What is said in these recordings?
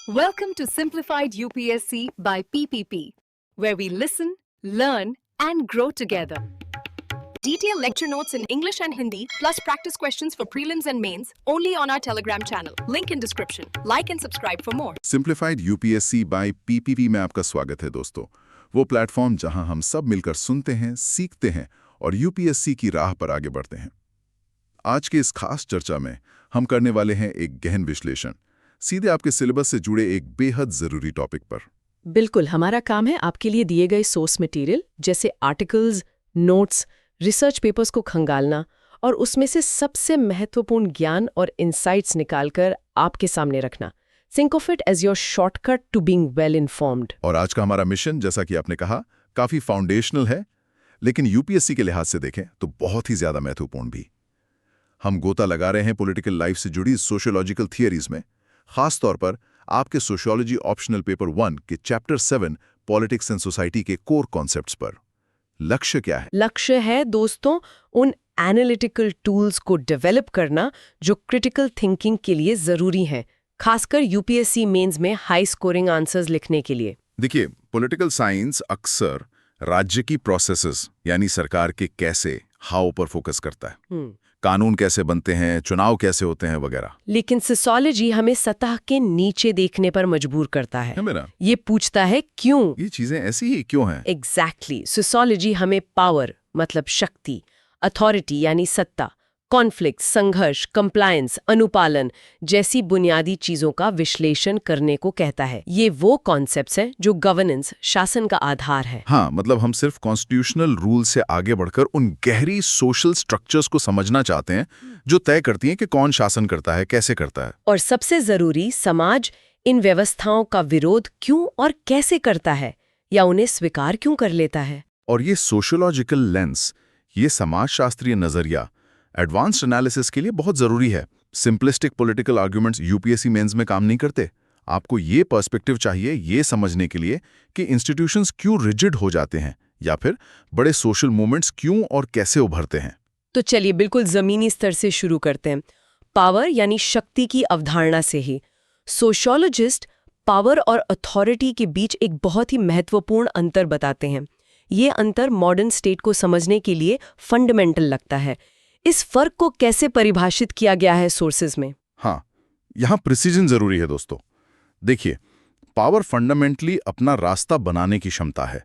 Welcome to Simplified UPSC by PPP, where we listen, learn, and grow together. Detailed lecture notes in English and Hindi, plus practice questions for prelims and mains, only on our Telegram channel. Link in description. Like and subscribe for more. Simplified UPSC by PPP में आपका स्वागत है दोस्तों। वो platform जहां हम सब मिलकर सुनते हैं, सीखते हैं और यूपीएससी की राह पर आगे बढ़ते हैं। आज की इस खास चर्चा में हम करने वाले हैं एक गहन विश्लेषण, सीधे आपके सिलेबस से जुड़े एक बेहद जरूरी टॉपिक पर। बिल्कुल, हमारा काम है आपके लिए दिए गए सोर्स मटेरियल जैसे आर्टिकल्स, नोट्स, रिसर्च पेपर्स को खंगालना और उसमें से सबसे महत्वपूर्ण ज्ञान और इंसाइट्स निकालकर आपके सामने रखना। Think of it as your shortcut to being well informed. और आज का हमारा मिशन, जैसा कि आपने कहा, काफी फाउंडेशनल है, लेकिन यूपीएससी के लिहाज से देखें तो बहुत ही ज्यादा महत्वपूर्ण भी। हम गोता लगा रहे हैं पॉलिटिकल लाइफ से जुड़ी सोशियोलॉजिकल थियरीज में, खास तौर पर आपके सोशियोलॉजी ऑप्शनल पेपर 1 के चैप्टर 7 पॉलिटिक्स एंड सोसाइटी के कोर कॉन्सेप्ट्स पर। लक्ष्य क्या है? लक्ष्य है दोस्तों उन एनालिटिकल टूल्स को डेवलप करना जो क्रिटिकल थिंकिंग के लिए जरूरी हैं, खासकर यूपीएससी मेंस में हाई स्कोरिंग आंसर्स लिखने के लिए। देखिए, पॉलिटिकल साइंस अक्सर राज्य की प्रोसेसेस यानी सरकार के कैसे, हाउ पर फोकस करता है। कानून कैसे बनते हैं, चुनाव कैसे होते हैं वगैरह। लेकिन सोशियोलॉजी हमें सतह के नीचे देखने पर मजबूर करता है। ये पूछता है क्यों ये चीजें ऐसी ही क्यों हैं? एग्जैक्टली। सोशियोलॉजी हमें पावर मतलब शक्ति, अथॉरिटी यानी सत्ता, कॉन्फ्लिक्ट, संघर्ष, कंप्लायंस, अनुपालन जैसी बुनियादी चीजों का विश्लेषण करने को कहता है। ये वो कॉन्सेप्ट्स हैं जो गवर्नेंस, शासन का आधार है। हाँ, मतलब हम सिर्फ कॉन्स्टिट्यूशनल रूल से आगे बढ़कर उन गहरी सोशल स्ट्रक्चर्स को समझना चाहते हैं जो तय करती हैं कि कौन शासन करता है, कैसे करता है। और सबसे जरूरी, समाज इन व्यवस्थाओं का विरोध क्यों और कैसे करता है या उन्हें स्वीकार क्यों कर लेता है। और ये सोशियोलॉजिकल लेंस, ये समाजशास्त्रीय नजरिया एडवांस्ड एनालिसिस के लिए बहुत जरूरी है। Simplistic political arguments UPSC mains में काम नहीं करते। आपको ये पर्सपेक्टिव चाहिए ये समझने के लिए कि इंस्टीट्यूशंस क्यों रिजिड हो जाते हैं या फिर बड़े सोशल मूवमेंट्स क्यों और कैसे उभरते हैं। तो चलिए बिल्कुल जमीनी स्तर से शुरू करते हैं, पावर यानी शक्ति की अवधारणा से ही। सोशियोलॉजिस्ट पावर और अथॉरिटी के बीच एक बहुत ही महत्वपूर्ण अंतर बताते हैं। ये अंतर मॉडर्न स्टेट को समझने के लिए फंडामेंटल लगता है। इस फर्क को कैसे परिभाषित किया गया है सोर्सेज में? हाँ, यहां प्रिसीजन जरूरी है दोस्तों। देखिए, पावर फंडामेंटली अपना रास्ता बनाने की क्षमता है,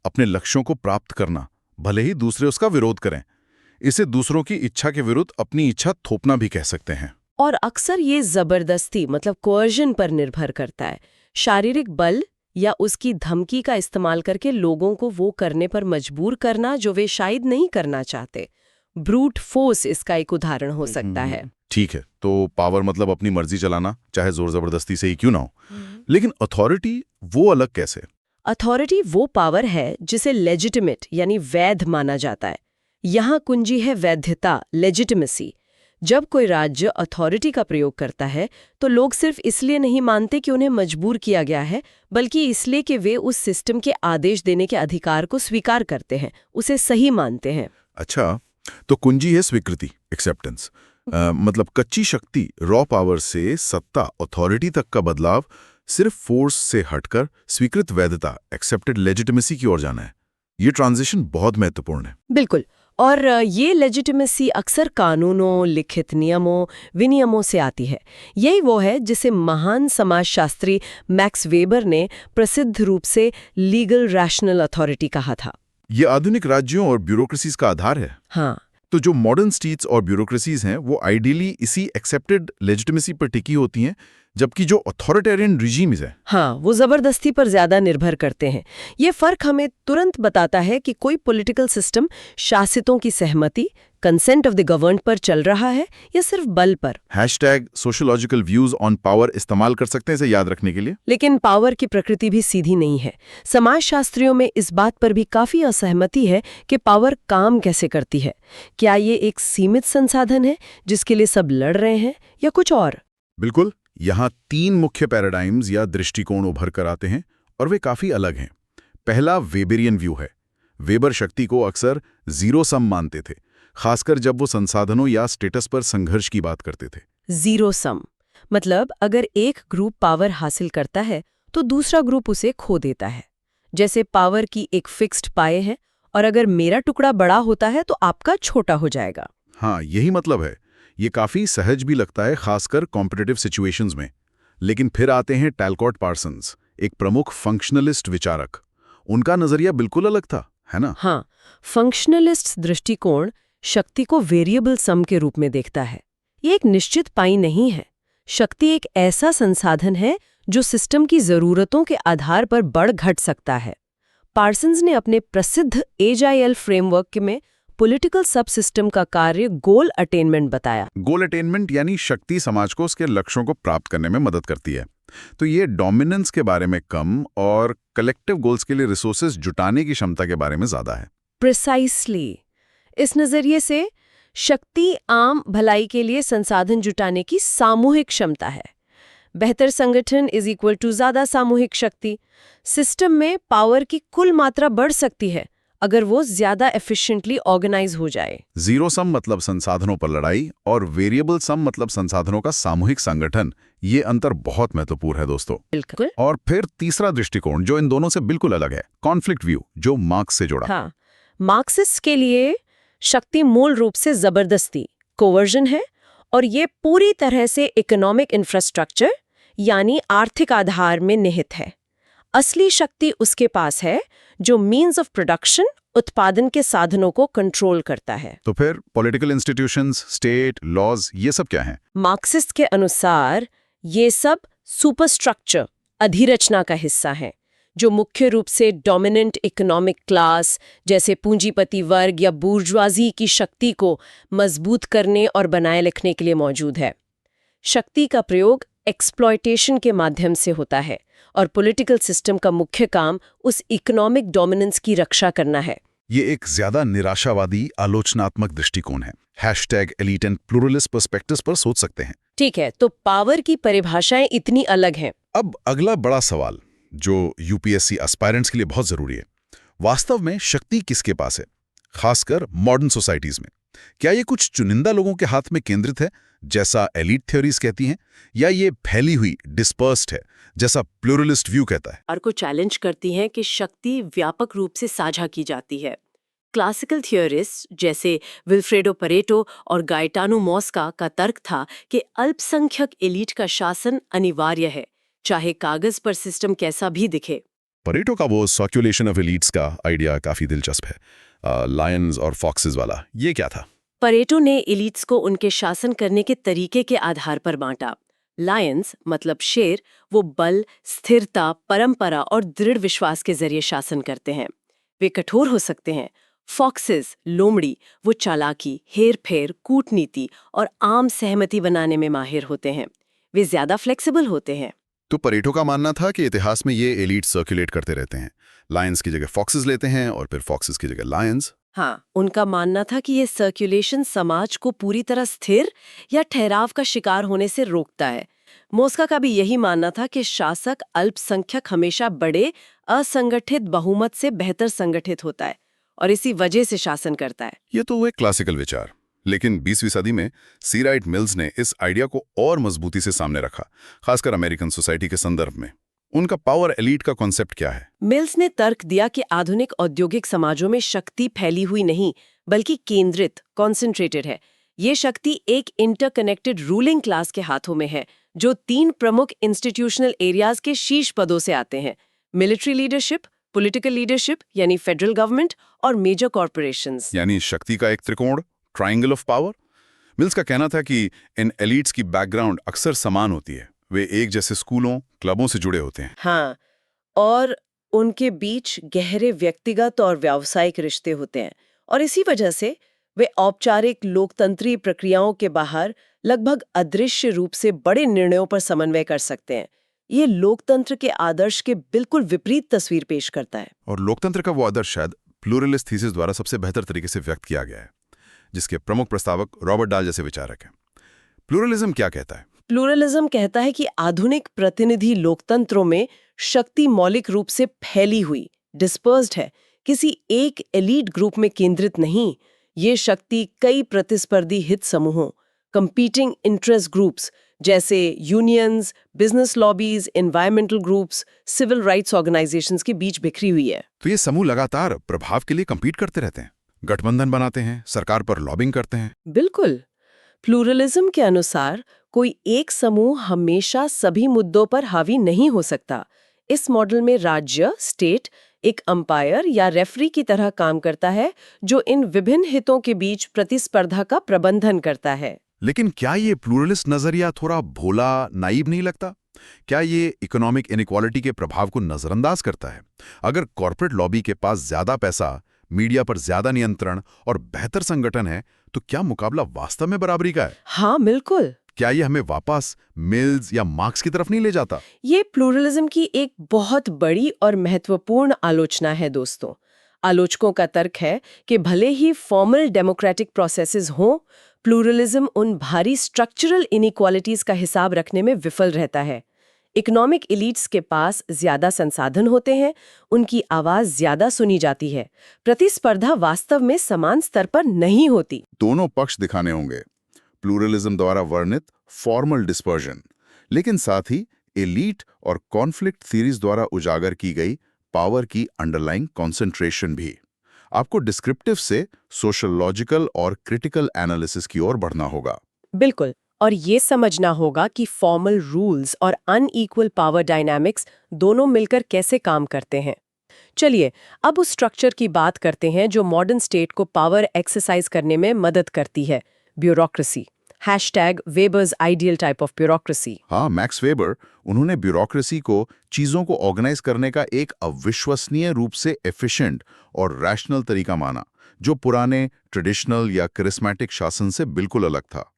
अपने लक्ष्यों को प्राप्त करना, भले ही दूसरे उसका विरोध करें। इसे दूसरों की इच्छा के विरुद्ध अपनी इच्छा थोपना भी कह सकते हैं। और अक्सर ये जबरदस्ती मतलब कोअर्जन पर निर्भर करता है। शारीरिक बल या उसकी धमकी का इस्तेमाल करके लोगों को वो करने पर मजबूर करना जो वे शायद नहीं करना चाहते। ब्रूट फोर्स इसका एक उदाहरण हो सकता है। ठीक है, तो पावर मतलब अपनी मर्जी चलाना, चाहे जोर जबरदस्ती से ही क्यों ना हो। लेकिन अथॉरिटी वो अलग कैसे? अथॉरिटी वो पावर है जिसे लेजिटिमेट यानी वैध माना जाता है। यहाँ कुंजी है वैधता, लेजिटिमेसी। जब कोई राज्य अथॉरिटी का प्रयोग करता है तो लोग सिर्फ इसलिए नहीं मानते कि उन्हें मजबूर किया गया है, बल्कि इसलिए कि वे उस सिस्टम के आदेश देने के अधिकार को स्वीकार करते हैं, उसे सही मानते हैं। अच्छा, तो कुंजी है स्वीकृति, एक्सेप्टेंस। मतलब कच्ची शक्ति, रॉ पावर से सत्ता, अथॉरिटी तक का बदलाव सिर्फ फोर्स से हटकर स्वीकृत वैधता, एक्सेप्टेड लेजिटिमेसी की ओर जाना है। ये ट्रांजिशन बहुत महत्वपूर्ण है। बिल्कुल, और ये लेजिटिमेसी अक्सर कानूनों, लिखित नियमों, विनियमों से आती है। यही वो है जिसे महान समाजशास्त्री मैक्स वेबर ने प्रसिद्ध रूप से लीगल रैशनल अथॉरिटी कहा था। ये आधुनिक राज्यों और ब्यूरोक्रेसीज का आधार है। हाँ, तो जो मॉडर्न स्टेट्स और ब्यूरोक्रेसीज हैं वो आइडियली इसी एक्सेप्टेड लेजिटिमेसी पर टिकी होती हैं, जबकि जो अथॉरिटेरियन रिजीम्स हैं, हाँ, वो जबरदस्ती पर ज्यादा निर्भर करते हैं। ये फर्क हमें तुरंत बताता है कि कोई पॉलिटिकल सिस्टम शासितों की सहमति, कंसेंट ऑफ द गवर्न्ड पर चल रहा है या सिर्फ बल पर। #sociological views on power इस्तेमाल कर सकते हैं इसे याद रखने के लिए। लेकिन पावर की प्रकृति भी सीधी नहीं है। समाजशास्त्रियों में इस बात पर भी काफी असहमति है कि पावर काम कैसे करती है। क्या ये एक सीमित संसाधन है जिसके लिए सब लड़ रहे हैं या कुछ और? बिल्कुल, यहाँ 3 मुख्य पैराडाइम्स या दृष्टिकोण उभर कर आते हैं और वे काफी अलग हैं। पहला वेबेरियन व्यू है। वेबर शक्ति को अक्सर जीरो सम मानते थे, खासकर जब वो संसाधनों या स्टेटस पर संघर्ष की बात करते थे। जीरो सम मतलब अगर एक ग्रुप पावर हासिल करता है तो दूसरा ग्रुप उसे खो देता है। जैसे पावर की एक फिक्स्ड पाए है और अगर मेरा टुकड़ा बड़ा होता है तो आपका छोटा हो जाएगा। हाँ, यही मतलब है। ये काफी सहज भी लगता है, खासकर कॉम्पिटिटिव सिचुएशंस में। लेकिन फिर आते हैं टैलकॉट पार्सन्स, एक प्रमुख फंक्शनलिस्ट विचारक। उनका नजरिया बिल्कुल अलग था, है ना? हाँ, फंक्शनलिस्ट दृष्टिकोण शक्ति को वेरिएबल सम के रूप में देखता है। ये एक निश्चित पाई नहीं है। शक्ति एक ऐसा संसाधन है जो सिस्टम की जरूरतों के आधार पर बढ़ घट सकता है। पार्सन्स ने अपने प्रसिद्ध एजाइल फ्रेमवर्क में पॉलिटिकल सब सिस्टम का कार्य गोल अटेनमेंट बताया। गोल अटेनमेंट यानी शक्ति समाज को उसके लक्ष्यों को प्राप्त करने में मदद करती है। तो ये डोमिनेंस के बारे में कम और कलेक्टिव गोल्स के लिए रिसोर्सेज जुटाने की क्षमता के बारे में ज्यादा है। प्रिसाइसली। इस नजरिए से शक्ति आम भलाई के लिए संसाधन जुटाने की सामूहिक क्षमता है। बेहतर संगठन इज इक्वल टू ज्यादा सामूहिक शक्ति। सिस्टम में पावर की कुल मात्रा बढ़ सकती है अगर वो ज्यादा एफिशिएंटली ऑर्गेनाइज हो जाए। जीरो सम मतलब संसाधनों पर लड़ाई और वेरिएबल सम मतलब संसाधनों का सामूहिक संगठन। ये अंतर बहुत महत्वपूर्ण है दोस्तों। बिल्कुल। और फिर तीसरा दृष्टिकोण जो इन दोनों से बिल्कुल अलग है, कॉन्फ्लिक्ट व्यू, जो मार्क्स से जुड़ा। हाँ, मार्क्सिस्ट के लिए शक्ति मूल रूप से जबरदस्ती कोवर्जन है और ये पूरी तरह से इकोनॉमिक इंफ्रास्ट्रक्चर यानी आर्थिक आधार में निहित है। असली शक्ति उसके पास है जो मीन्स ऑफ प्रोडक्शन उत्पादन के साधनों को कंट्रोल करता है। तो फिर पॉलिटिकल इंस्टीट्यूशंस, स्टेट, लॉज, ये सब क्या हैं? मार्क्सिस्ट के अनुसार ये सब सुपरस्ट्रक्चर अधिरचना का हिस्सा है जो मुख्य रूप से डोमिनेंट इकोनॉमिक क्लास जैसे पूंजीपति वर्ग या बूर्जवाजी की शक्ति को मजबूत करने और बनाए रखने के लिए मौजूद है। शक्ति का प्रयोग एक्सप्लॉयटेशन के माध्यम से होता है और पॉलिटिकल सिस्टम का मुख्य काम उस इकोनॉमिक डोमिनेंस की रक्षा करना है। ये एक ज्यादा निराशावादी आलोचनात्मक दृष्टिकोण है। #elite and pluralist perspectives पर सोच सकते हैं। ठीक है, तो पावर की परिभाषाएं इतनी अलग हैं। अब अगला बड़ा सवाल जो यूपीएससी एस्पायरेंट्स के लिए बहुत जरूरी है, वास्तव में शक्ति किसके पास है, खासकर मॉडर्न सोसाइटीज में? क्या ये कुछ चुनिंदा लोगों के हाथ में केंद्रित है जैसा एलीट थ्योरीज कहती हैं, या ये फैली हुई डिस्पर्स्ड है जैसा प्लूरलिस्ट व्यू कहता है? और को चैलेंज करती हैं कि शक्ति व्यापक रूप से साझा की जाती है। क्लासिकल थियोरिस्ट जैसे विल्फ्रेडो परेटो और गाइटानो मॉस्का का तर्क था कि अल्पसंख्यक एलीट का शासन अनिवार्य है, चाहे कागज पर सिस्टम कैसा भी दिखे। परेटो का वो सर्कुलेशन ऑफ एलीट्स का आइडिया काफी दिलचस्प है, लायंस और फॉक्सेस वाला। ये क्या था? परेटो ने एलीट्स को उनके शासन करने के तरीके के आधार पर बांटा। लायंस मतलब शेर, वो बल, स्थिरता, परंपरा और दृढ़ विश्वास के जरिए शासन करते हैं। वे कठोर हो सकते हैं। फॉक्सेस, लोमड़ी, वो चालाकी, हेर-फेर, कूटनीति और आम सहमति बनाने में माहिर होते हैं। वे ज्यादा फ्लेक्सिबल होते हैं। तो परेटो का मानना था कि इतिहास में ये एलीट सर्कुलेट करते रहते हैं, लायंस की जगह फॉक्सेस लेते हैं और फिर फॉक्सेस की जगह लायंस। हाँ, उनका मानना था कि ये सर्कुलेशन समाज को पूरी तरह स्थिर या ठहराव का शिकार होने से रोकता है। मॉस्का का भी यही मानना था कि शासक अल्पसंख्यक हमेशा बड़े असंगठित बहुमत से बेहतर संगठित होता है और इसी वजह से शासन करता है। ये तो हुए क्लासिकल विचार, लेकिन 20वीं सदी में सी राइट मिल्स ने इस आइडिया को और मजबूती से सामने रखा, खासकर अमेरिकन सोसाइटी के संदर्भ में। उनका पावर एलीट का कॉन्सेप्ट क्या है? मिल्स ने तर्क दिया कि आधुनिक औद्योगिक समाजों में शक्ति फैली हुई नहीं बल्कि केंद्रित, कॉन्सेंट्रेटेड है। ये शक्ति एक इंटरकनेक्टेड रूलिंग क्लास के हाथों में है जो 3 प्रमुख इंस्टीट्यूशनल एरियाज के शीर्ष पदों से आते हैं: मिलिट्री लीडरशिप, पॉलिटिकल लीडरशिप यानी फेडरल गवर्नमेंट और मेजर कॉर्पोरेशंस। यानी शक्ति का एक त्रिकोण, ट्रायंगल ऑफ पावर। मिल्स का कहना था कि इन एलीट्स की बैकग्राउंड अक्सर समान होती है, वे एक जैसे स्कूलों, क्लबों से जुड़े होते हैं। हाँ, और उनके बीच गहरे व्यक्तिगत और व्यावसायिक रिश्ते होते हैं और इसी वजह से वे औपचारिक लोकतंत्री प्रक्रियाओं के बाहर लगभग अदृश्य रूप से बड़े निर्णयों पर समन्वय कर सकते हैं। ये लोकतंत्र के आदर्श के बिल्कुल विपरीत तस्वीर पेश करता है। और लोकतंत्र का वो आदर्श शायद प्लूरलिस्ट थीसिस द्वारा सबसे बेहतर तरीके से व्यक्त किया गया है, जिसके प्रमुख प्रस्तावक रॉबर्ट डाल जैसे विचारक हैं। प्लूरलिज्म क्या कहता है? प्लूरलिज्म कहता है कि आधुनिक प्रतिनिधि लोकतंत्रों में शक्ति मौलिक रूप से फैली हुई, डिस्पर्स्ड है, किसी एक एलीट ग्रुप में केंद्रित नहीं। ये शक्ति कई प्रतिस्पर्धी हित समूहों, कंपीटिंग इंटरेस्ट ग्रुप्स जैसे unions, business lobbies, environmental groups, civil rights organisations के बीच बिखरी हुई है। तो ये समूह लगातार प्रभाव के लिए compete करते रहते हैं, गठबंधन बनाते हैं, सरकार पर लॉबिंग करते हैं। बिल्कुल। प्लूरलिज्म के अनुसार कोई एक समूह हमेशा सभी मुद्दों पर हावी नहीं हो सकता। इस मॉडल में राज्य, स्टेट, एक अंपायर या रेफरी की तरह काम करता है जो इन विभिन्न हितों के बीच प्रतिस्पर्धा का प्रबंधन करता है। लेकिन क्या ये प्लूरलिस्ट नजरिया थोड़ा भोला, नाइव नहीं लगता? क्या ये इकोनॉमिक इनइक्वालिटी के प्रभाव को नजरअंदाज करता है? अगर कॉर्पोरेट लॉबी के पास ज्यादा पैसा, मीडिया पर ज्यादा नियंत्रण और बेहतर संगठन है, तो क्या मुकाबला वास्तव में बराबरी का है? हाँ, बिल्कुल। क्या ये हमें वापस मिल्स या मार्क्स की तरफ नहीं ले जाता? ये प्लूरलिज्म की एक बहुत बड़ी और महत्वपूर्ण आलोचना है दोस्तों। आलोचकों का तर्क है कि भले ही फॉर्मल डेमोक्रेटिक प्रोसेसेस हों, प्लूरलिज्म उन भारी स्ट्रक्चरल इनइक्वालिटीज का हिसाब रखने में विफल रहता है। इकोनॉमिक एलिट्स के पास ज्यादा संसाधन होते हैं, उनकी आवाज ज्यादा सुनी जाती है, प्रतिस्पर्धा वास्तव में समान स्तर पर नहीं होती। दोनों पक्ष दिखाने होंगे, प्लूरलिज्म द्वारा वर्णित फॉर्मल डिस्पर्जन, लेकिन साथ ही एलीट और कॉन्फ्लिक्ट थ्योरीज द्वारा उजागर की गई पावर की अंडरलाइंग कॉन्सेंट्रेशन भी। आपको डिस्क्रिप्टिव से सोशलॉजिकल और क्रिटिकल एनालिसिस की ओर बढ़ना होगा। बिल्कुल, और ये समझना होगा कि फॉर्मल रूल्स और अनइक्वल पावर डायनामिक्स दोनों मिलकर कैसे काम करते हैं। चलिए अब उस स्ट्रक्चर की बात करते हैं जो मॉडर्न स्टेट को पावर एक्सरसाइज करने में मदद करती है, bureaucracy. #Weber's ideal type of bureaucracy। हाँ, मैक्स वेबर, उन्होंने ब्यूरोक्रेसी को चीजों को ऑर्गेनाइज करने का एक अविश्वसनीय रूप से एफिशिएंट और रैशनल तरीका माना, जो पुराने ट्रेडिशनल या करिस्मेटिक शासन से बिल्कुल अलग था।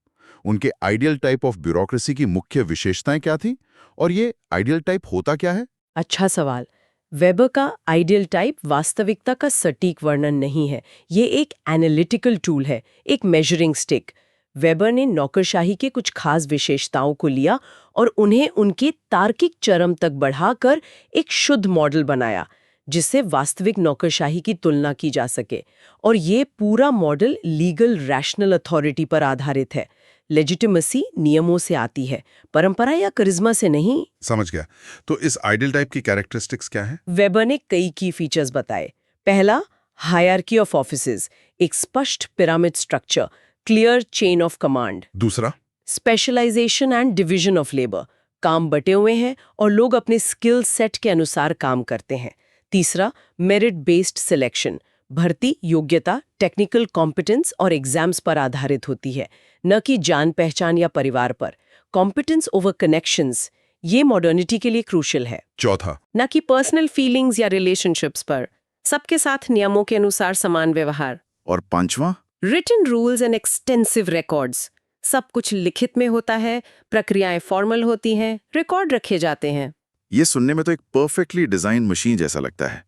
उनके आइडियल टाइप ऑफ ब्यूरोक्रेसी की मुख्य विशेषताएं क्या थी, और ये आइडियल टाइप होता क्या है? अच्छा सवाल। वेबर का आइडियल टाइप वास्तविकता का सटीक वर्णन नहीं है, ये एक एनालिटिकल टूल है, एक मेजरिंग स्टिक। वेबर ने नौकरशाही के कुछ खास विशेषताओं को लिया और उन्हें उनके तार्किक चरम तक बढ़ाकर एक शुद्ध मॉडल बनाया जिससे वास्तविक नौकरशाही की तुलना की जा सके। और ये पूरा मॉडल लीगल रैशनल अथॉरिटी पर आधारित है। लेजिटिमेसी नियमों से आती है, परंपरा या करिश्मा से नहीं। समझ गया। तो इस आइडियल टाइप की कैरेक्टरिस्टिक्स क्या है? वेबर ने कई की फीचर्स बताए। पहला, हायरार्की ऑफ ऑफिसेज, एक स्पष्ट pyramid structure, clear chain of command. दूसरा, specialisation and division of labour, काम बटे हुए हैं और लोग अपने स्किल सेट के अनुसार काम करते हैं। तीसरा, मेरिट बेस्ड सिलेक्शन, भर्ती योग्यता, टेक्निकल कॉम्पिटेंस और एग्जाम्स पर आधारित होती है, न कि जान पहचान या परिवार पर। कॉम्पिटेंस ओवर कनेक्शंस, ये मॉडर्निटी के लिए क्रूशियल है। चौथा, न कि पर्सनल फीलिंग्स या रिलेशनशिप्स पर, सबके साथ नियमों के अनुसार समान व्यवहार। और पांचवा, written rules and extensive records, सब कुछ लिखित में होता है, प्रक्रियाएं फॉर्मल होती हैं, रिकॉर्ड रखे जाते हैं। ये सुनने में तो एक परफेक्टली डिजाइन मशीन जैसा लगता है,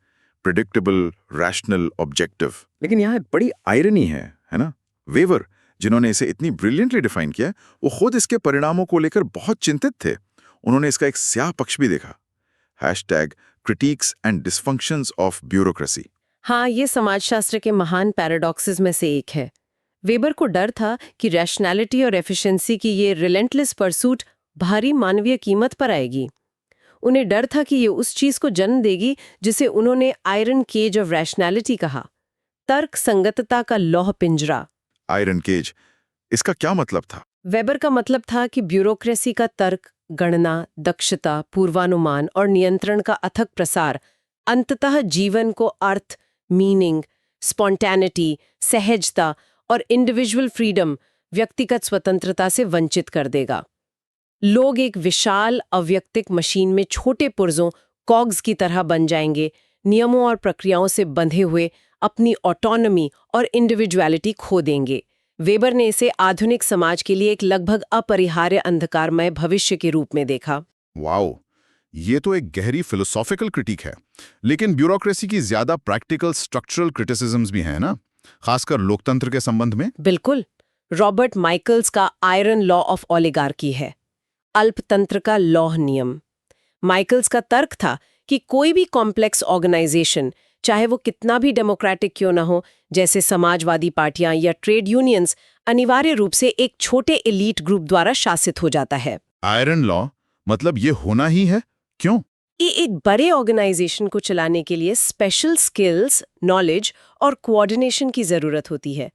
प्रेडिक्टेबल, रैशनल, ऑब्जेक्टिव। लेकिन यहाँ बड़ी आयरनी है ना? वेवर, जिन्होंने इसे इतनी ब्रिलियंटली डिफाइन किया, वो खुद इसके परिणामों को लेकर बहुत चिंतित थे। उन्होंने इसका एक स्याह पक्ष भी देखा, #critiques and dysfunctions of bureaucracy। हाँ, ये समाजशास्त्र के महान पैराडॉक्सेस में से एक है। वेबर को डर था कि रैशनैलिटी और एफिशिएंसी की ये रिलेंटलेस परसूट भारी मानवीय कीमत पर आएगी। उन्हें डर था कि ये उस चीज को जन्म देगी जिसे उन्होंने आयरन केज ऑफ रैशनैलिटी कहा, तर्क संगतता का लौह पिंजरा। आयरन केज, इसका क्या मतलब था? वेबर का मतलब था कि ब्यूरोक्रेसी का तर्क, गणना, दक्षता, पूर्वानुमान और नियंत्रण का अथक प्रसार अंततः जीवन को अर्थ, मीनिंग, स्पॉन्टेनिटी, सहजता और इंडिविजुअल फ्रीडम, व्यक्तिगत स्वतंत्रता से वंचित कर देगा। लोग एक विशाल अव्यक्तिक मशीन में छोटे पुर्जों, कॉग्स की तरह बन जाएंगे, नियमों और प्रक्रियाओं से बंधे हुए अपनी ऑटोनॉमी और इंडिविजुअलिटी खो देंगे। वेबर ने इसे आधुनिक समाज के लिए एक लगभग अपरिहार्य अंधकारमय भविष्य के रूप में देखा। वाओ, ये तो एक गहरी फिलोसॉफिकल क्रिटिक है। लेकिन ब्यूरोक्रेसी की ज्यादा प्रैक्टिकल स्ट्रक्चरल क्रिटिसिज्म्स भी हैं ना, खासकर लोकतंत्र के संबंध में। बिल्कुल। रॉबर्ट माइकल्स का आयरन लॉ ऑफ ओलिगार्की है, अल्पतंत्र का लौह नियम। माइकल्स का तर्क था कि कोई भी कॉम्प्लेक्स ऑर्गेनाइजेशन, चाहे वो कितना भी डेमोक्रेटिक क्यों ना हो, जैसे समाजवादी पार्टियां या ट्रेड यूनियंस, अनिवार्य रूप से एक छोटे एलीट ग्रुप द्वारा शासित हो जाता है। आयरन लॉ मतलब ये होना ही है? क्यों? ये एक बड़े ऑर्गेनाइजेशन को चलाने के लिए स्पेशल स्किल्स, नॉलेज और कोऑर्डिनेशन की जरूरत होती है।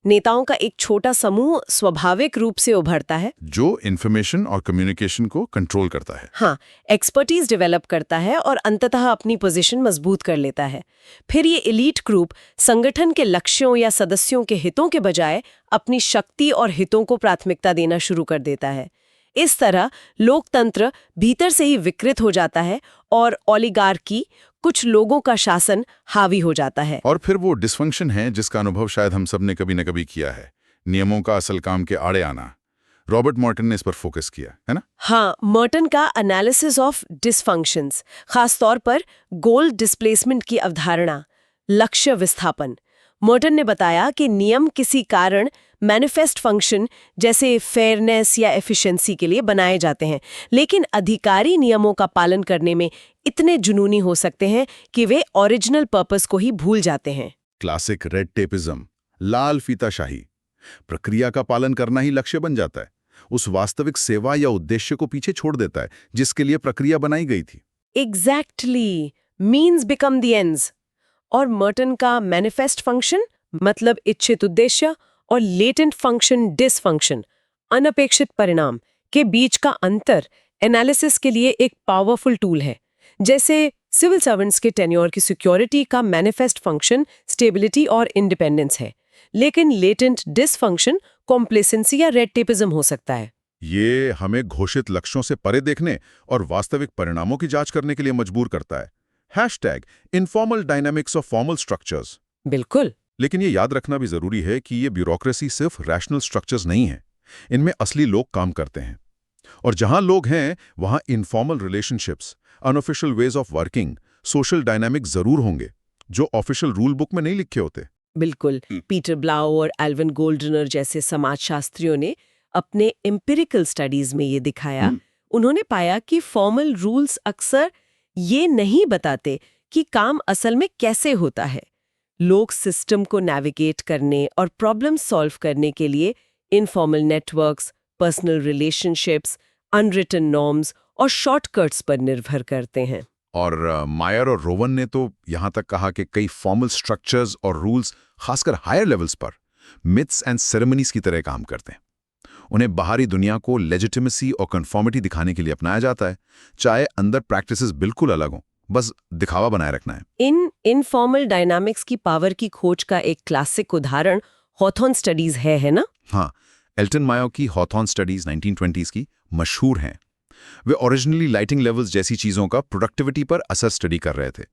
नेताओं का एक छोटा समूह स्वाभाविक रूप से उभरता है, जो इंफॉर्मेशन और कम्युनिकेशन को कंट्रोल करता है। हाँ, एक्सपर्टीज डेवलप करता है और अंततः अपनी पोजीशन मजबूत कर लेता है। फिर ये एलीट ग्रुप संगठन के लक्ष्यों या सदस्यों के हितों के बजाय अपनी शक्ति और हितों को प्राथमिकता देना शुरू कर देता है। इस तरह लोकतंत्र भीतर से ही विकृत हो जाता है और ओलिगार्की, कुछ लोगों का शासन, हावी हो जाता है। और फिर वो डिसफंक्शन है जिसका अनुभव शायद हम सब ने कभी न कभी किया है, नियमों का असल काम के आड़े आना। रॉबर्ट मॉर्टन ने इस पर फोकस किया है ना? हाँ, मर्टन का एनालिसिस ऑफ डिसफंक्शंस, खासतौर पर गोल डिस्प्लेसमेंट की अवधारणा, लक्ष्य विस्थापन। मर्टन ने बताया कि नियम किसी कारण मैनिफेस्ट फंक्शन जैसे फेयरनेस या एफिशिएंसी के लिए बनाए जाते हैं, लेकिन अधिकारी नियमों का पालन करने में इतने जुनूनी हो सकते हैं कि वे ओरिजिनल पर्पस को ही भूल जाते हैं। क्लासिक रेड टेपिज्म, लाल फीताशाही। प्रक्रिया का पालन करना ही लक्ष्य बन जाता है, उस वास्तविक सेवा या उद्देश्य को पीछे छोड़ देता है जिसके लिए प्रक्रिया बनाई गई थी। Exactly, means become the ends. और मर्टन का मैनिफेस्ट फंक्शन मतलब इच्छित उद्देश्य और लेटेंट फंक्शन डिसफंक्शन, अनपेक्षित परिणाम के बीच का अंतर एनालिसिस के लिए एक पावरफुल टूल है। जैसे सिविल सर्वेंट्स के टेन्योर की सिक्योरिटी का मैनिफेस्ट फंक्शन स्टेबिलिटी और इंडिपेंडेंस है, लेकिन लेटेंट डिसफंक्शन कॉम्प्लेसेंसी या रेड टेपिज्म हो सकता है। ये हमें घोषित लक्ष्यों से परे देखने और वास्तविक परिणामों की जांच करने के लिए मजबूर करता है। #Informal dynamics of formal structures. बिल्कुल। लेकिन ये याद रखना भी जरूरी है कि ये ब्यूरोक्रेसी सिर्फ रैशनल स्ट्रक्चर्स नहीं है, इनमें असली लोग काम करते हैं। और जहां लोग हैं वहां informal relationships, unofficial ways of working, social dynamic जरूर होंगे जो ऑफिशियल रूल बुक में नहीं लिखे होते। बिल्कुल। पीटर ब्लाउ और एल्विन गोल्डनर जैसे समाजशास्त्रियों ने अपने एम्पिरिकल स्टडीज में ये दिखाया। उन्होंने पाया कि फॉर्मल रूल्स अक्सर ये नहीं बताते कि काम असल में कैसे होता है। लोग सिस्टम को नेविगेट करने और प्रॉब्लम सॉल्व करने के लिए informal networks, personal relationships, unwritten norms और शॉर्टकट्स पर निर्भर करते हैं। और मायर और रोवन ने तो यहां तक कहा कि कई फॉर्मल स्ट्रक्चर्स और रूल्स, खासकर हायर लेवल्स पर, मिथ्स एंड सेरेमनीज की तरह काम करते हैं। उन्हें बाहरी दुनिया को लेजिटिमेसी और कन्फॉर्मिटी दिखाने के लिए अपनाया जाता है, चाहे अंदर प्रैक्टिसेस बिल्कुल अलग हों, बस दिखावा बनाए रखना है। इन इनफॉर्मल डायनामिक्स की पावर की खोज का एक क्लासिक उदाहरण हॉथॉर्न स्टडीज है ना? हाँ, एल्टन मायो की हॉथॉर्न स्टडीज 1920s की मशहूर हैं। वे ओरिजिनली लाइटिंग लेवल्स जैसी चीजों का प्रोडक्टिविटी पर असर स्टडी कर रहे थे,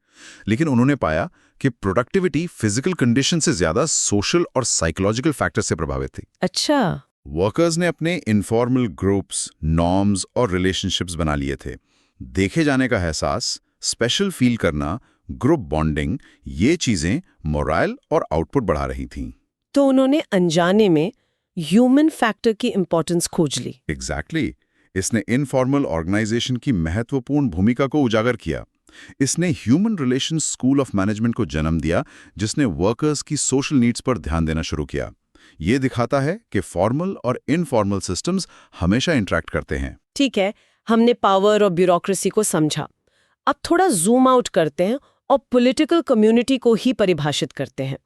लेकिन उन्होंने पाया कि प्रोडक्टिविटी फिजिकल कंडीशन से ज्यादा सोशल और साइकोलॉजिकल फैक्टर से प्रभावित थी। अच्छा। वर्कर्स ने अपने इनफॉर्मल ग्रुप्स, नॉर्म्स और रिलेशनशिप्स बना लिए थे। देखे जाने का एहसास, स्पेशल फील करना, ग्रुप बॉन्डिंग, ये चीजें मोरल और आउटपुट बढ़ा रही थीं। तो उन्होंने अनजाने में ह्यूमन फैक्टर की इंपॉर्टेंस खोज ली। एग्जैक्टली। इसने इनफॉर्मल ऑर्गेनाइजेशन की महत्वपूर्ण भूमिका को उजागर किया। इसने human relations school of management को जन्म दिया, जिसने वर्कर्स की सोशल नीड्स पर ध्यान देना शुरू किया। ये दिखाता है कि फॉर्मल और इनफॉर्मल सिस्टम्स हमेशा इंटरैक्ट करते हैं। ठीक है, हमने पावर और ब्यूरोक्रेसी को समझा। अब थोड़ा जूम आउट करते हैं और पॉलिटिकल कम्युनिटी को ही परिभाषित करते हैं।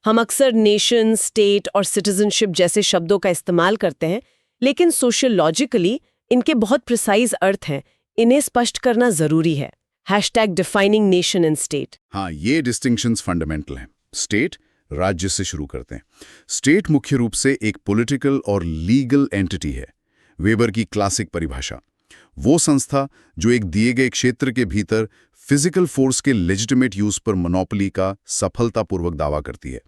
हम अक्सर नेशन, स्टेट और सिटीजनशिप जैसे शब्दों का इस्तेमाल करते हैं, लेकिन सोशियोलॉजिकली इनके बहुत प्रिसाइज अर्थ हैं। इन्हें स्पष्ट करना जरूरी है। #Defining nation and state. हाँ, ये डिस्टिंक्शंस फंडामेंटल हैं। स्टेट, राज्य से शुरू करते हैं। स्टेट मुख्य रूप से एक पॉलिटिकल और लीगल एंटिटी है। वेबर की क्लासिक परिभाषा, वो संस्था जो एक दिए गए क्षेत्र के भीतर फिजिकल फोर्स के लेजिटिमेट यूज पर मोनोपोली का सफलतापूर्वक दावा करती है।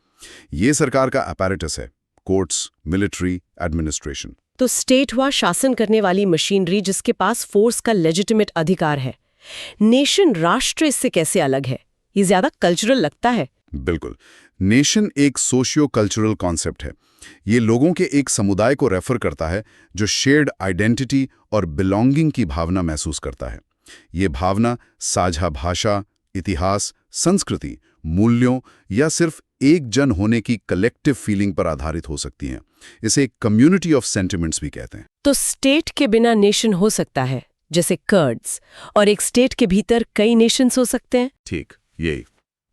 ये सरकार का अपैरेटस है, कोर्ट्स, मिलिट्री, एडमिनिस्ट्रेशन। तो स्टेट हुआ शासन करने वाली मशीनरी जिसके पास फोर्स का लेजिटिमेट अधिकार है। नेशन, राष्ट्र, इससे कैसे अलग है? ये ज्यादा कल्चरल लगता है। बिल्कुल। नेशन एक सोशियो कल्चरल कॉन्सेप्ट है। ये लोगों के एक समुदाय को रेफर करता है जो शेयर्ड आइडेंटिटी और बिलोंगिंग की भावना महसूस करता है। ये भावना साझा भाषा, इतिहास, संस्कृति, मूल्यों या सिर्फ एक जन होने की कलेक्टिव फीलिंग पर आधारित हो सकती हैं। इसे एक कम्युनिटी ऑफ सेंटिमेंट्स भी कहते हैं। तो स्टेट के बिना नेशन हो सकता है, जैसे कर्ड्स, और एक स्टेट के भीतर कई नेशंस हो सकते हैं। ठीक, यही।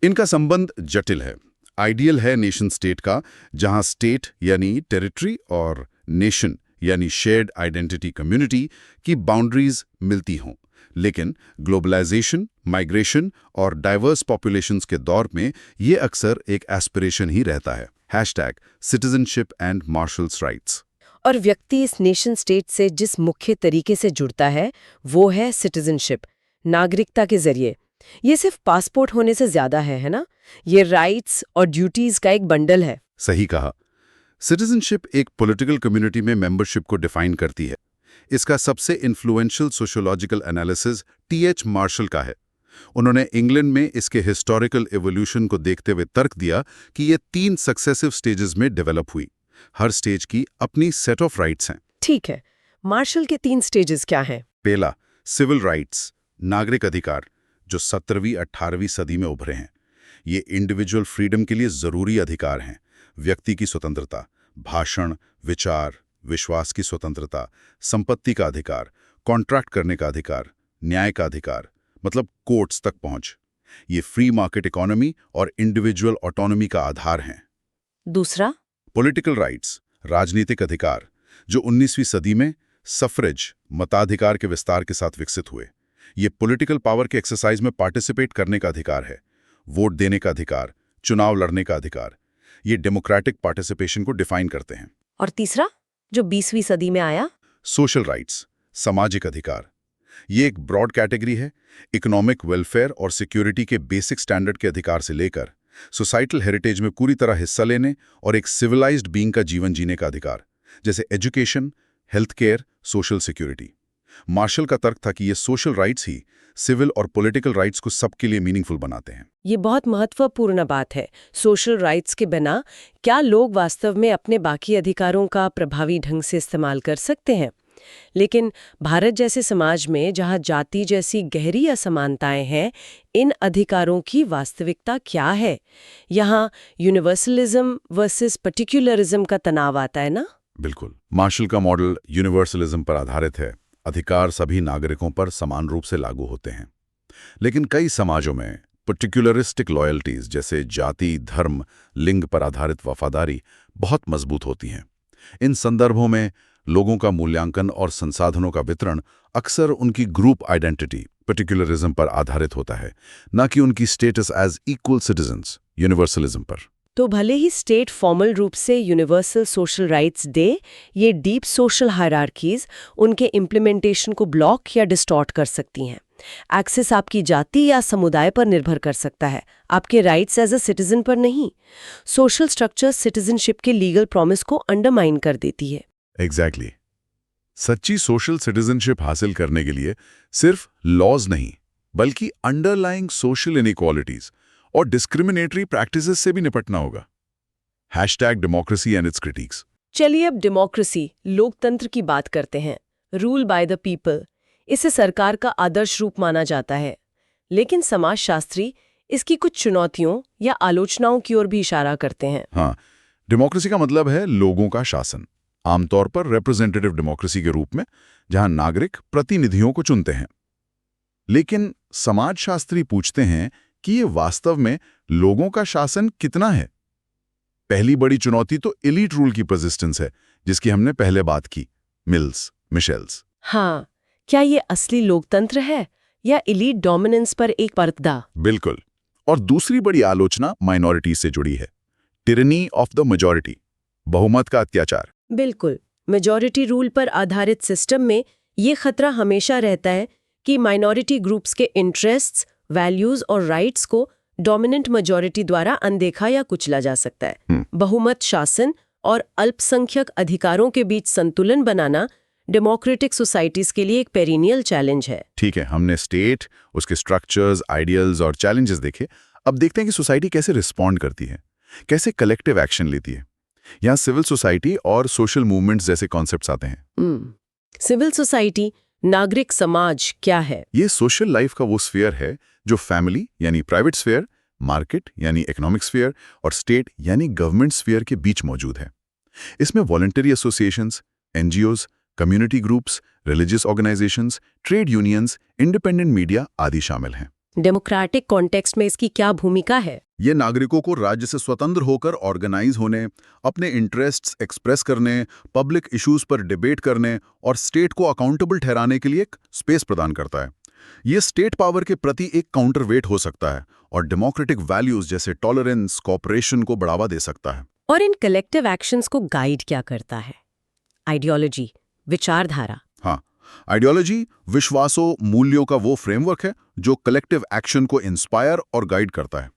इनका संबंध जटिल है। आइडियल है नेशन स्टेट का, जहां स्टेट यानी टेरिटरी और नेशन यानी शेयर्ड आइडेंटिटी कम्युनिटी की बाउंड्रीज मिलती हों। लेकिन ग्लोबलाइजेशन, माइग्रेशन और डाइवर्स पॉपुलेशंस के दौर में ये अक्सर एक एस्पिरेशन ही रहता है। #Citizenship and marshals rights. और व्यक्ति इस नेशन स्टेट से जिस मुख्य तरीके से जुड़ता है वो है सिटीजनशिप, नागरिकता के जरिए। ये सिर्फ पासपोर्ट होने से ज्यादा है ना? ये राइट्स और ड्यूटीज का एक बंडल है। सही कहा। सिटीजनशिप एक पॉलिटिकल कम्युनिटी में मेंबरशिप को डिफाइन करती है। इसका सबसे influential sociological analysis T H. Marshall का है। उन्होंने इंग्लैंड में इसके हिस्टोरिकल एवोल्यूशन को देखते हुए तर्क दिया कि ये 3 सक्सेसिव स्टेजेस में डेवलप हुई। हर स्टेज की अपनी सेट ऑफ राइट्स हैं। ठीक है, मार्शल के 3 स्टेजेस क्या हैं? पहला, सिविल राइट्स, नागरिक अधिकार, जो 17वीं 18वीं सदी में उभरे हैं। ये इंडिविजुअल फ्रीडम के लिए जरूरी अधिकार हैं। व्यक्ति की स्वतंत्रता, भाषण, विचार, विश्वास की स्वतंत्रता, संपत्ति का अधिकार, कॉन्ट्रैक्ट करने का अधिकार, न्याय का अधिकार, मतलब कोर्ट्स तक पहुंच। ये फ्री मार्केट इकोनॉमी और इंडिविजुअल ऑटोनॉमी का आधार हैं। दूसरा, पॉलिटिकल राइट्स, राजनीतिक अधिकार, जो 19वीं सदी में सफ्रेज, मताधिकार के विस्तार के साथ विकसित हुए। ये पॉलिटिकल पावर के एक्सरसाइज में पार्टिसिपेट करने का अधिकार है। वोट देने का अधिकार, चुनाव लड़ने का अधिकार। ये डेमोक्रेटिक पार्टिसिपेशन को डिफाइन करते हैं। और तीसरा, जो 20वीं सदी में आया, सोशल राइट्स, सामाजिक अधिकार। ये एक ब्रॉड कैटेगरी है। इकोनॉमिक वेलफेयर और सिक्योरिटी के बेसिक स्टैंडर्ड के अधिकार से लेकर सोसाइटल हेरिटेज में पूरी तरह हिस्सा लेने और एक सिविलाइज्ड बीइंग का जीवन जीने का अधिकार, जैसे education, health care, social security. Marshall का तर्क था कि ये सोशल राइट्स ही सिविल और पॉलिटिकल राइट्स को सबके लिए मीनिंगफुल बनाते हैं। ये बहुत महत्वपूर्ण बात है। सोशल राइट्स के बिना क्या लोग वास्तव में अपने बाकी अधिकारों का प्रभावी ढंग से इस्तेमाल कर सकते हैं? लेकिन भारत जैसे समाज में, जहां जाति जैसी गहरी असमानताएं हैं, इन अधिकारों की वास्तविकता क्या है? यहाँ यूनिवर्सलिज्म वर्सेस पर्टिकुलरिज्म का तनाव आता है ना? बिल्कुल। मार्शल का मॉडल यूनिवर्सलिज्म पर आधारित है। अधिकार सभी नागरिकों पर समान रूप से लागू होते हैं। लेकिन कई समाजों में पर्टिकुलरिस्टिक लॉयल्टीज, जैसे जाति, धर्म, लिंग पर आधारित वफादारी बहुत मजबूत होती हैं। इन संदर्भों में लोगों का मूल्यांकन और संसाधनों का वितरण अक्सर उनकी ग्रुप आइडेंटिटी, पर्टिकुलरिज्म पर आधारित होता है, न कि उनकी status as equal citizens, universalism पर। तो भले ही स्टेट फॉर्मल रूप से यूनिवर्सल सोशल राइट्स दे, ये डीप सोशल हायरार्कीज उनके इम्प्लीमेंटेशन को ब्लॉक या डिस्टॉर्ट कर सकती हैं। एक्सेस आपकी जाति या समुदाय पर निर्भर कर सकता है, आपके राइट्स एज अ सिटीजन पर नहीं। सोशल स्ट्रक्चर सिटीजनशिप के लीगल प्रॉमिस को अंडरमाइन कर देती है। एग्जैक्टली। सच्ची सोशल सिटीजनशिप हासिल करने के लिए सिर्फ लॉज नहीं, बल्कि अंडरलाइंग सोशल इनइक्वालिटीज और डिस्क्रिमिनेटरी प्रैक्टिसेस से भी निपटना होगा। #democracy and its critiques। चलिए अब डेमोक्रेसी, लोकतंत्र की बात करते हैं। रूल बाय द पीपल, इसे सरकार का आदर्श रूप माना जाता है। लेकिन समाजशास्त्री इसकी कुछ चुनौतियों या आलोचनाओं की ओर भी इशारा करते हैं। हाँ, डेमोक्रेसी का मतलब है लोगों का शासन, आमतौर पर रिप्रेजेंटेटिव डेमोक्रेसी के रूप में, जहां नागरिक प्रतिनिधियों को चुनते हैं। लेकिन समाजशास्त्री पूछते हैं कि ये वास्तव में लोगों का शासन कितना है? पहली बड़ी चुनौती तो एलीट रूल की परसिस्टेंस है, जिसकी हमने पहले बात की, मिशेल्स। हाँ, क्या ये असली लोकतंत्र है या एलीट डोमिनेंस पर एक पर्दा? बिल्कुल। और दूसरी बड़ी आलोचना माइनॉरिटी से जुड़ी है, टिरनी ऑफ द मेजॉरिटी, बहुमत का अत्याचार। बिल्कुल। मेजॉरिटी रूल पर आधारित सिस्टम में ये खतरा हमेशा रहता है कि माइनॉरिटी ग्रुप्स के इंटरेस्ट्स, वैल्यूज और राइट्स को डोमिनेंट मेजॉरिटी द्वारा अनदेखा या कुचला जा सकता है। बहुमत शासन और अल्पसंख्यक अधिकारों के बीच संतुलन बनाना डेमोक्रेटिक सोसाइटीज के लिए एक पेरिनियल चैलेंज है। ठीक है, हमने स्टेट, उसके स्ट्रक्चर्स, आइडियल्स और चैलेंजेस देखे। अब देखते हैं कि सोसाइटी कैसे रिस्पॉन्ड करती है, कैसे कलेक्टिव एक्शन लेती है। यहाँ सिविल सोसाइटी और सोशल मूवमेंट्स जैसे कॉन्सेप्ट्स आते हैं। सिविल सोसाइटी, नागरिक समाज क्या है? ये सोशल लाइफ का वो स्फीयर है जो फैमिली यानी प्राइवेट स्फीयर, मार्केट यानी इकोनॉमिक स्फीयर और स्टेट यानी गवर्नमेंट स्फीयर के बीच मौजूद है। इसमें voluntary associations, NGOs, community groups, religious organisations, trade unions, independent media आदि शामिल हैं। डेमोक्रेटिक कॉन्टेक्स्ट में इसकी क्या भूमिका है? ये नागरिकों को राज्य से स्वतंत्र होकर ऑर्गेनाइज होने, अपने इंटरेस्ट्स एक्सप्रेस करने, पब्लिक इश्यूज पर डिबेट करने और स्टेट को अकाउंटेबल ठहराने के लिए एक स्पेस प्रदान करता है। ये स्टेट पावर के प्रति एक काउंटरवेट हो सकता है और डेमोक्रेटिक वैल्यूज जैसे टॉलरेंस, कोऑपरेशन को बढ़ावा दे सकता है। और इन कलेक्टिव एक्शंस को गाइड क्या करता है? आइडियोलॉजी, विचारधारा। हाँ, आइडियोलॉजी विश्वासों, मूल्यों का वो फ्रेमवर्क है जो कलेक्टिव एक्शन को इंस्पायर और गाइड करता है।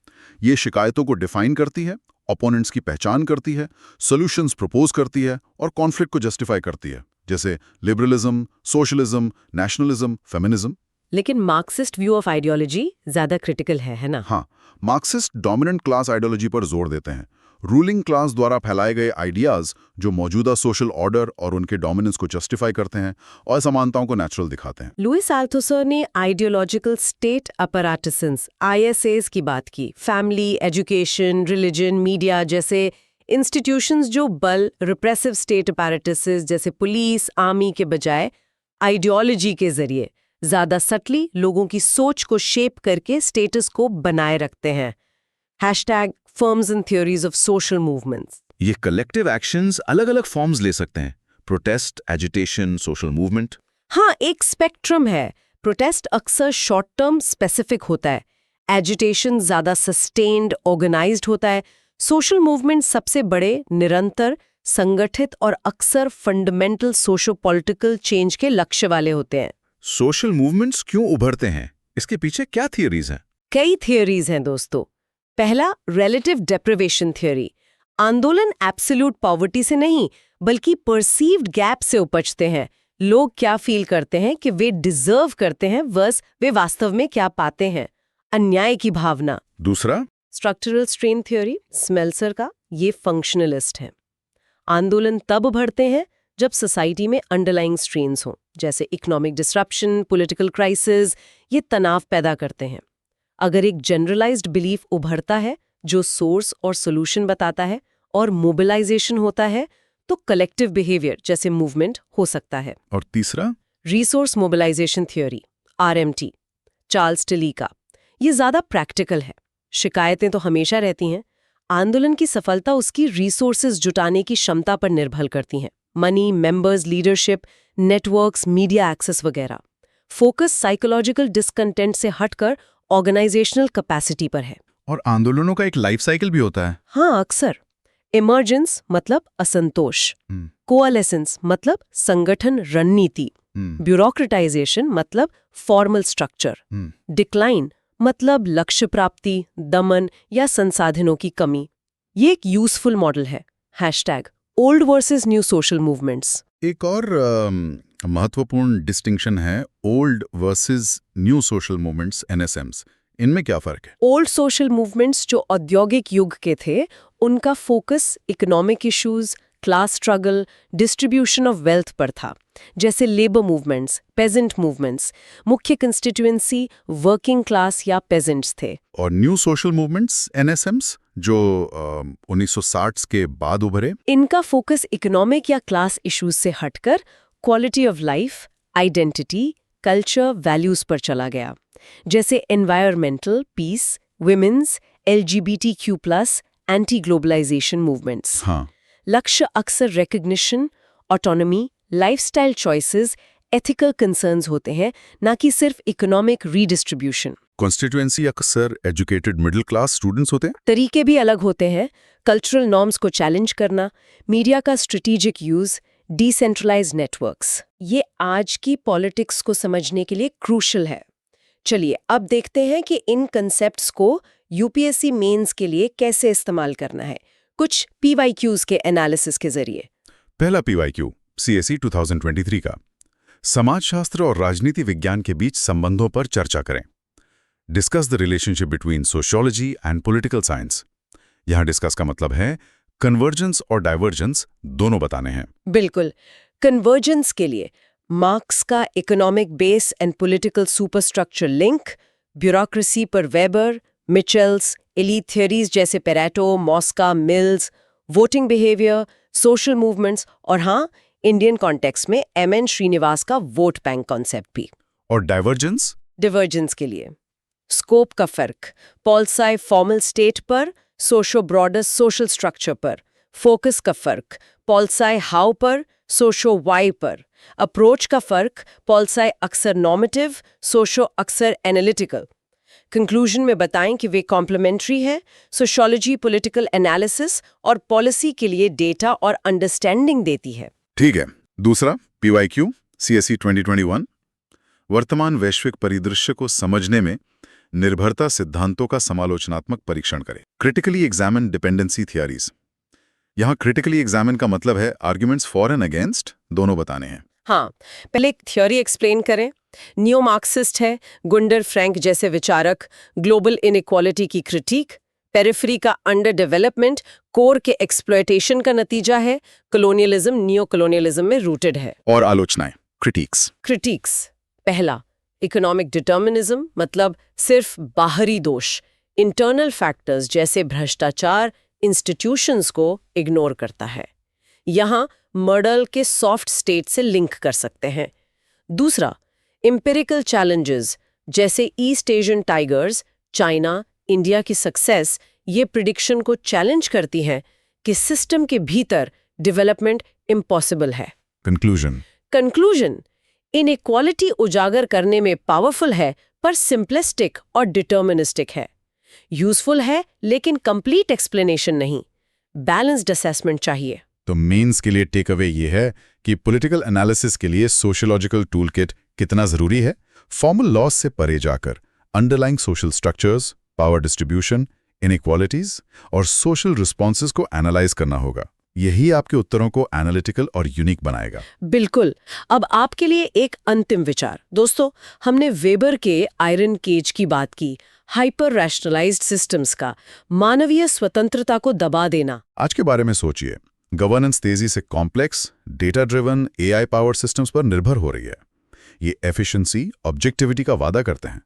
ये शिकायतों को डिफाइन करती है, ओपोनेंट्स की पहचान करती है, सॉल्यूशंस प्रपोज करती है और कॉन्फ्लिक्ट को जस्टिफाई करती है, जैसे लिबरलिज्म, सोशलिज्म, नेशनलिज्म, फेमिनिज्म। लेकिन मार्क्सिस्ट व्यू ऑफ आइडियोलॉजी ज्यादा क्रिटिकल है ना? हाँ, मार्क्सिस्ट डोमिनेंट क्लास आइडियोलॉजी पर जोर देते हैं। रूलिंग क्लास द्वारा फैलाए गए आइडियाज जो मौजूदा सोशल ऑर्डर और उनके डोमिनेंस को जस्टिफाई करते हैं और असमानताओं को नेचुरल दिखाते हैं। लुइस अल्थुसर ने आइडियोलॉजिकल स्टेट अपैरेटसेस (ISAs) की बात की। फैमिली, एजुकेशन, रिलीजन, मीडिया जैसे इंस्टीट्यूशंस जो बल, रिप्रेसिव स्टेट अपैरेटसेस जैसे पुलिस, आर्मी के बजाय आइडियोलॉजी के जरिए ज्यादा सटली लोगों की सोच को शेप करके स्टेटस को बनाए रखते हैं। #Firms and Theories of Social Movements। ये कलेक्टिव एक्शंस अलग-अलग फॉर्म्स ले सकते हैं। Protest, agitation, social movement. हाँ, एक स्पेक्ट्रम है। प्रोटेस्ट अक्सर शॉर्ट टर्म स्पेसिफिक होता है, एजिटेशन ज्यादा सस्टेन्ड, ऑर्गेनाइज्ड होता है, सोशल मूवमेंट सबसे बड़े, निरंतर, संगठित और अक्सर फंडामेंटल सोशो पॉलिटिकल चेंज के लक्ष्य वाले होते हैं। सोशल मूवमेंट्स क्यों उभरते हैं? इसके पीछे क्या थियरीज हैं? कई थियरीज हैं दोस्तों। पहला, रिलेटिव डेप्रिवेशन थ्योरी। आंदोलन एब्सोल्यूट पॉवर्टी से नहीं बल्कि परसीव्ड गैप से उपजते हैं। लोग क्या फील करते हैं कि वे डिजर्व करते हैं वर्स वे वास्तव में क्या पाते हैं, अन्याय की भावना। दूसरा, स्ट्रक्चरल स्ट्रेन थ्योरी, स्मेल्सर का, ये फंक्शनलिस्ट है। आंदोलन तब बढ़ते हैं जब सोसाइटी में अंडरलाइंग स्ट्रेन्स हों, जैसे इकोनॉमिक डिसरप्शन, पॉलिटिकल क्राइसिस, ये तनाव पैदा करते हैं। अगर एक जनरलाइज्ड बिलीफ उभरता है जो सोर्स और सॉल्यूशन बताता है और मोबिलाइजेशन होता है, तो कलेक्टिव बिहेवियर जैसे मूवमेंट हो सकता है। और तीसरा, resource mobilisation theory, RMT, Charles Tilly का, ये ज्यादा प्रैक्टिकल है। शिकायतें तो हमेशा रहती हैं, आंदोलन की सफलता उसकी रिसोर्सेज जुटाने की क्षमता पर निर्भर करती हैं। Money, members, leadership, networks, media access वगैरह। फोकस साइकोलॉजिकल डिस्कंटेंट से हटकर ऑर्गेनाइजेशनल कैपेसिटी पर है। और आंदोलनों का एक लाइफ साइकिल भी होता है। हाँ, अक्सर इमर्जेंस मतलब असंतोष, कोअलेसेंस मतलब संगठन रणनीति, ब्यूरोक्रेटाइजेशन मतलब फॉर्मल स्ट्रक्चर, डिक्लाइन मतलब लक्ष्य प्राप्ति, दमन या संसाधनों की कमी। ये एक यूजफुल मॉडल है। #Old versus new social movements. एक और महत्वपूर्ण डिस्टिंक्शन है old versus new social movements, NSMs। इनमें क्या फर्क है? ओल्ड सोशल मूवमेंट्स जो औद्योगिक युग के थे, उनका focus economic issues, class struggle, distribution of wealth पर था, जैसे लेबर मूवमेंट्स, पेजेंट मूवमेंट्स। मुख्य कंस्टिट्यूएंसी वर्किंग क्लास या पेजेंट्स थे। और न्यू सोशल मूवमेंट्स, NSMs, जो 1960s के बाद उभरे, इनका फोकस इकोनॉमिक या क्लास इश्यूज से हटकर quality of life, identity, culture, values पर चला गया, जैसे environmental, peace, women's, LGBTQ+, anti globalisation movements. हाँ, लक्ष्य अक्सर recognition, autonomy, lifestyle choices, ethical concerns होते हैं, ना कि सिर्फ इकोनॉमिक रीडिस्ट्रीब्यूशन। कॉन्स्टिट्यूएंसी अक्सर एजुकेटेड मिडिल क्लास स्टूडेंट्स होते हैं। तरीके भी अलग होते हैं। कल्चरल नॉर्म्स को चैलेंज करना, मीडिया का स्ट्रेटेजिक यूज, डिसेंट्रलाइज्ड नेटवर्क्स, ये आज की पॉलिटिक्स को समझने के लिए क्रूशल है। चलिए अब देखते हैं कि इन कंसेप्ट्स को UPSC मेंस के लिए कैसे इस्तेमाल करना है, कुछ PYQs के एनालिसिस के जरिए। पहला PYQ CSE 2023 का, समाजशास्त्र और राजनीति विज्ञान के बीच संबंधों पर चर्चा करें। Discuss the relationship between sociology and political science. यहां डिस्कस का मतलब है कन्वर्जेंस और डाइवर्जेंस दोनों बताने हैं। बिल्कुल। कन्वर्जेंस के लिए मार्क्स का economic base and political superstructure link, bureaucracy पर वेबर, मिचेल्स, एलीट थियरीज जैसे Pareto, Mosca, Mills, voting behaviour, social movements और हाँ, इंडियन कॉन्टेक्स्ट में एम.एन. श्रीनिवास का वोट बैंक कॉन्सेप्ट भी। और डाइवर्जेंस? डिवर्जेंस के लिए स्कोप का फर्क, पॉलसाई फॉर्मल स्टेट पर, सोशो ब्रॉडर सोशल स्ट्रक्चर पर। फोकस का फर्क, पॉलसाई हाउ पर, सोशो वाई पर। अप्रोच का फर्क, पॉलसाई अक्सर नॉर्मेटिव, सोशो अक्सर एनालिटिकल। कंक्लूजन में बताएं कि वे कॉम्प्लीमेंट्री है, सोशियोलॉजी पॉलिटिकल एनालिसिस और पॉलिसी के लिए डेटा और अंडरस्टैंडिंग देती है। ठीक है। दूसरा, PYQ CSE 2021 वर्तमान वैश्विक परिदृश्य को समझने में निर्भरता सिद्धांतों का समालोचनात्मक परीक्षण करें। Critically examine dependency theories. यहाँ क्रिटिकली एग्जामिन का मतलब है आर्ग्यूमेंट्स फॉर एंड अगेंस्ट दोनों बताने हैं। हाँ, पहले एक थ्योरी एक्सप्लेन करें। नियो मार्क्सिस्ट है, गुंडर फ्रैंक जैसे विचारक, ग्लोबल इनइक्वालिटी की क्रिटिक, पेरिफेरी का अंडर डेवलपमेंट कोर के एक्सप्लॉयटेशन का नतीजा है, कॉलोनियलिज्म नियो कॉलोनियलिज्म में रूटेड है। और आलोचनाएं, क्रिटिक्स। क्रिटिक्स, पहला इकोनॉमिक डिटर्मिनिज्म मतलब सिर्फ बाहरी दोष, इंटरनल फैक्टर्स जैसे भ्रष्टाचार इंस्टीट्यूशंस को इग्नोर करता है। यहाँ मॉडल के सॉफ्ट स्टेट से लिंक कर सकते हैं। दूसरा, एम्पिरिकल चैलेंजेस जैसे east Asian tigers, China, India की सक्सेस ये प्रिडिक्शन को चैलेंज करती हैं कि सिस्टम के भीतर डेवलपमेंट इम्पॉसिबल है। कंक्लूजन, इनइक्वालिटी उजागर करने में पावरफुल है पर सिंपलिस्टिक और डिटर्मिनिस्टिक है। यूजफुल है लेकिन कंप्लीट एक्सप्लेनेशन नहीं। बैलेंस्ड असेसमेंट चाहिए। तो मेंस के लिए टेक अवे ये है कि पॉलिटिकल एनालिसिस के लिए सोशियोलॉजिकल टूलकिट कितना जरूरी है। फॉर्मल लॉस से परे जाकर underlying social structures, power distribution, inequalities और सोशल रिस्पॉन्सेज को एनालाइज करना होगा। यही आपके उत्तरों को एनालिटिकल और यूनिक बनाएगा। बिल्कुल। अब आपके लिए एक अंतिम विचार। दोस्तों, हमने वेबर के आयरन केज की बात की, हाइपर रैशनलाइज्ड सिस्टम्स का, मानवीय स्वतंत्रता को दबा देना। आज के बारे में सोचिए, गवर्नेंस तेजी से complex, data driven, AI power systems पर निर्भर हो रही है। ये एफिशिएंसी, ऑब्जेक्टिविटी का वादा करते हैं।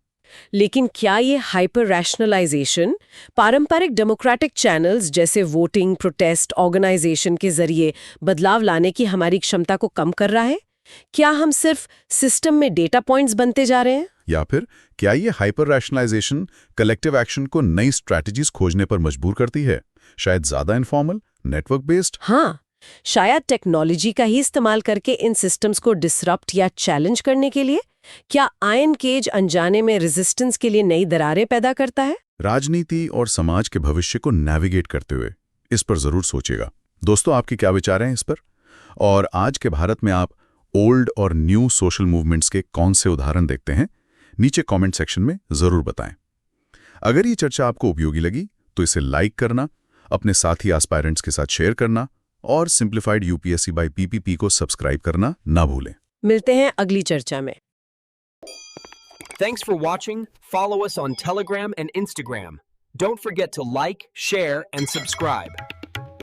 लेकिन क्या ये हाइपर रैशनलाइजेशन पारंपरिक डेमोक्रेटिक चैनल्स जैसे वोटिंग, प्रोटेस्ट, ऑर्गेनाइजेशन के जरिए बदलाव लाने की हमारी क्षमता को कम कर रहा है? क्या हम सिर्फ सिस्टम में डेटा पॉइंट्स बनते जा रहे हैं? या फिर क्या ये हाइपर रैशनलाइजेशन कलेक्टिव एक्शन को नई स्ट्रैटेजीज खोजने पर मजबूर करती है, शायद ज्यादा इनफॉर्मल, नेटवर्क बेस्ड? हाँ, शायद टेक्नोलॉजी का ही इस्तेमाल करके इन सिस्टम्स को डिसरप्ट या चैलेंज करने के लिए। क्या आयरन केज अनजाने में रेजिस्टेंस के लिए नई दरारें पैदा करता है? राजनीति और समाज के भविष्य को नेविगेट करते हुए इस पर जरूर सोचिएगा। दोस्तों, आपके क्या विचार हैं इस पर? और आज के भारत में आप ओल्ड और न्यू सोशल मूवमेंट्स के कौन से उदाहरण देखते हैं? नीचे कमेंट सेक्शन में जरूर बताएं। अगर ये चर्चा आपको उपयोगी लगी तो इसे लाइक करना, अपने साथी एस्पायरेंट्स के साथ शेयर करना और सिंप्लीफाइड यूपीएससी बाय पीपीपी को सब्सक्राइब करना ना भूलें। मिलते हैं अगली चर्चा में। Thanks for watching. Follow us on Telegram and Instagram. Don't forget to like, share, and subscribe.